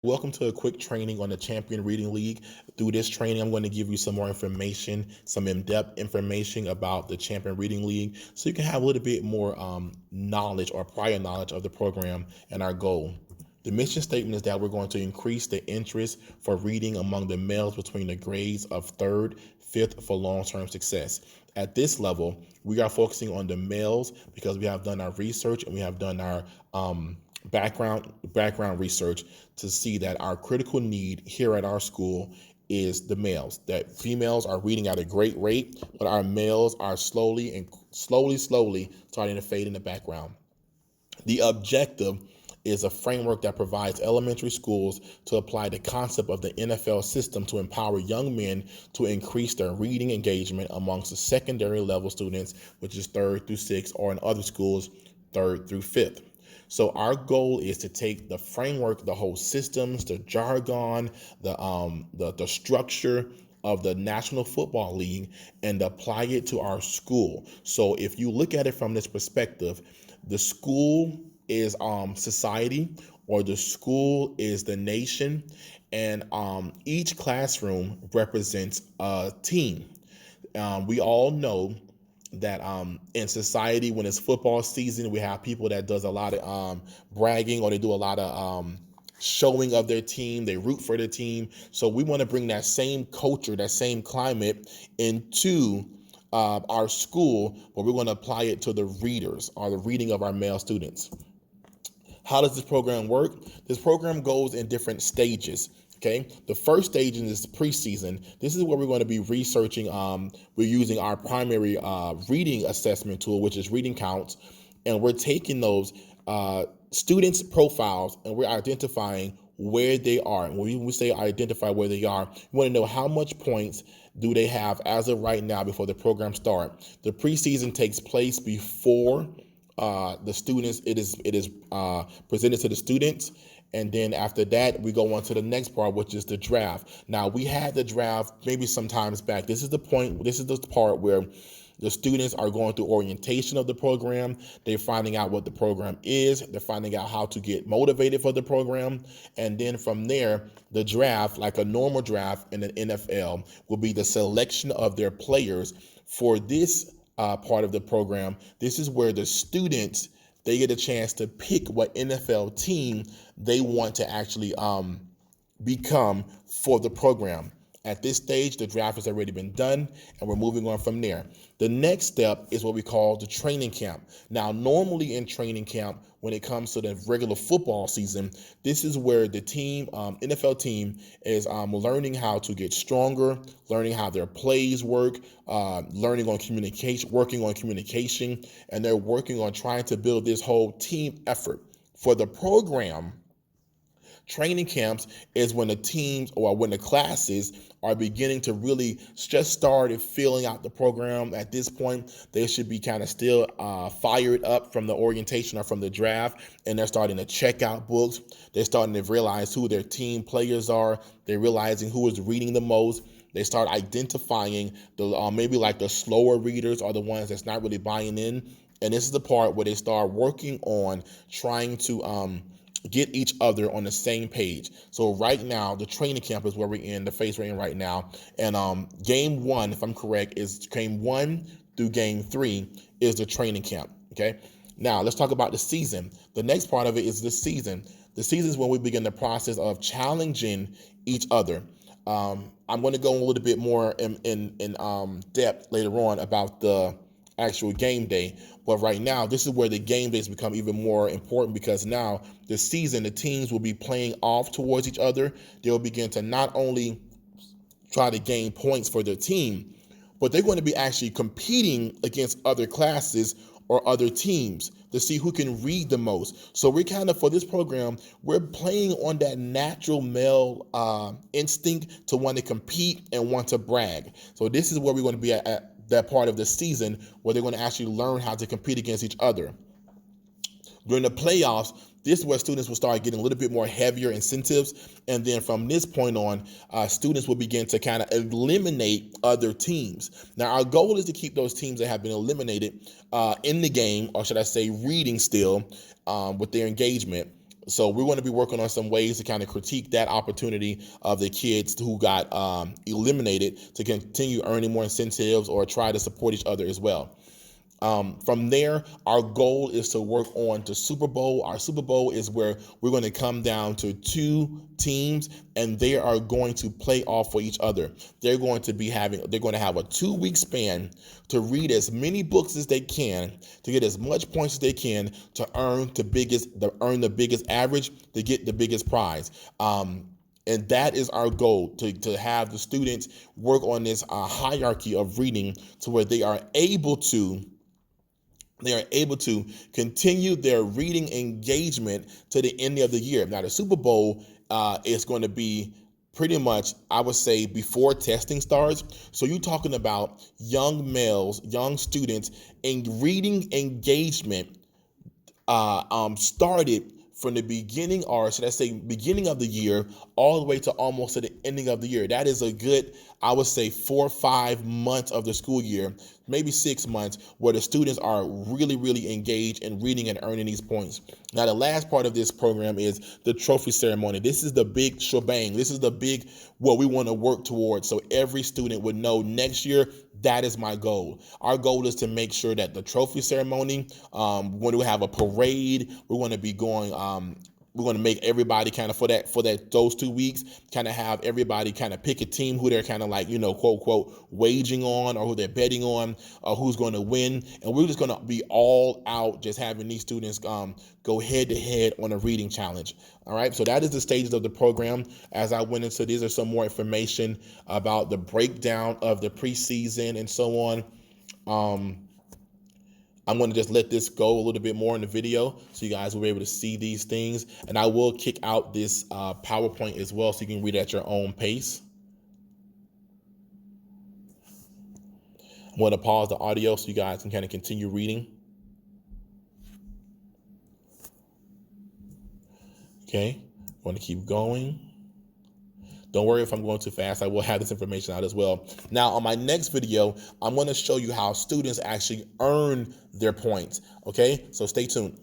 Welcome to a quick training on the Champion Reading League. Through this training, I'm going to give you some more information, some in-depth information about the Champion Reading League, so you can have a little bit more knowledge or prior knowledge of the program and our goal. The mission statement is that we're going to increase the interest for reading among the males between the grades of third, fifth for long-term success. At this level, we are focusing on the males because we have done our research and we have done our background research to see that our critical need here at our school is the males. That females are reading at a great rate, but our males are slowly starting to fade in the background. The objective is a framework that provides elementary schools to apply the concept of the NFL system to empower young men to increase their reading engagement amongst the secondary level students, which is third through sixth, or in other schools, third through fifth. So our goal is to take the framework, the whole systems, the jargon, the structure of the National Football League and apply it to our school. So if you look at it from this perspective, the school is society, or the school is the nation, and each classroom represents a team. We all know that in society, when it's football season, we have people that does a lot of bragging, or they do a lot of showing of their team. They root for their team. So we want to bring that same culture, that same climate into our school, but we're going to apply it to the readers, or the reading of our male students. How does this program work? This program goes in different stages. Okay, the first stage is preseason. This is where we're going to be researching. We're using our primary reading assessment tool, which is Reading Counts, and we're taking those students' profiles and we're identifying where they are. And when we say identify where they are, we want to know how much points do they have as of right now before the program starts. The preseason takes place before the students. It is presented to the students, and then after that we go on to the next part, which is the draft. Now, we had the draft maybe sometimes back. This is the part where the students are going through orientation of the program. They're finding out what the program is. They're finding out how to get motivated for the program. And then from there, the draft, like a normal draft in an NFL, will be the selection of their players for this part of the program. This is where the students, they get a chance to pick what NFL team they want to actually become for the program. At this stage, the draft has already been done, and we're moving on from there. The next step is what we call the training camp. Now, normally in training camp, when it comes to the regular football season, this is where the team, NFL team, is learning how to get stronger, learning how their plays work, learning on communication, working on communication, and they're working on trying to build this whole team effort. For the program, training camps is when the teams, or when the classes are beginning to really just started filling out the program. At this point, they should be kind of still fired up from the orientation or from the draft, and they're starting to check out books. They're starting to realize who their team players are. They're realizing who is reading the most. They start identifying the maybe like the slower readers are the ones that's not really buying in. And this is the part where they start working on trying to get each other on the same page. So right now, the training camp is where we're in, the phase we're in right now. And game one, if I'm correct, is game 1 through game 3 is the training camp. Okay. Now let's talk about the season. The next part of it is the season. The season is when we begin the process of challenging each other. I'm going to go a little bit more in depth later on about the actual game day. But right now, this is where the game days become even more important, because now this season, the teams will be playing off towards each other. They'll begin to not only try to gain points for their team, but they're going to be actually competing against other classes or other teams to see who can read the most. So we're kind of, for this program, we're playing on that natural male instinct to want to compete and want to brag. So this is where we're going to be at that part of the season, where they're going to actually learn how to compete against each other. During the playoffs, this is where students will start getting a little bit more heavier incentives. And then from this point on, students will begin to kind of eliminate other teams. Now, our goal is to keep those teams that have been eliminated in the game, or should I say reading still, with their engagement. So we're going to be working on some ways to kind of critique that opportunity of the kids who got eliminated to continue earning more incentives or try to support each other as well. From there, our goal is to work on to Super Bowl. Our Super Bowl is where we're going to come down to 2 teams, and they are going to play off for each other. They're going to have a 2-week span to read as many books as they can, to get as much points as they can, to earn the biggest average, to get the biggest prize. And that is our goal, to have the students work on this hierarchy of reading to where they are able to continue their reading engagement to the end of the year. Now, the Super Bowl is going to be pretty much, I would say, before testing starts. So you're talking about young males, young students, and reading engagement started from the beginning, or should I say beginning of the year, all the way to almost to the ending of the year. That is a good, I would say, 4 or 5 months of the school year, maybe 6 months, where the students are really, really engaged in reading and earning these points. Now, the last part of this program is the trophy ceremony. This is the big shebang. This is the big, what we want to work towards. So every student would know next year, that is my goal. Our goal is to make sure that the trophy ceremony, when we have a parade, we're going to be going, we're going to make everybody kind of for those 2 weeks, kind of have everybody kind of pick a team who they're kind of like, quote, quote, waging on, or who they're betting on, or who's going to win. And we're just going to be all out just having these students go head to head on a reading challenge. All right. So that is the stages of the program. As I went into, these are some more information about the breakdown of the preseason and so on. I'm going to just let this go a little bit more in the video so you guys will be able to see these things. And I will kick out this PowerPoint as well so you can read at your own pace. I'm going to pause the audio so you guys can kind of continue reading. Okay, I'm going to keep going. Don't worry if I'm going too fast. I will have this information out as well. Now, on my next video, I'm going to show you how students actually earn their points. Okay, so stay tuned.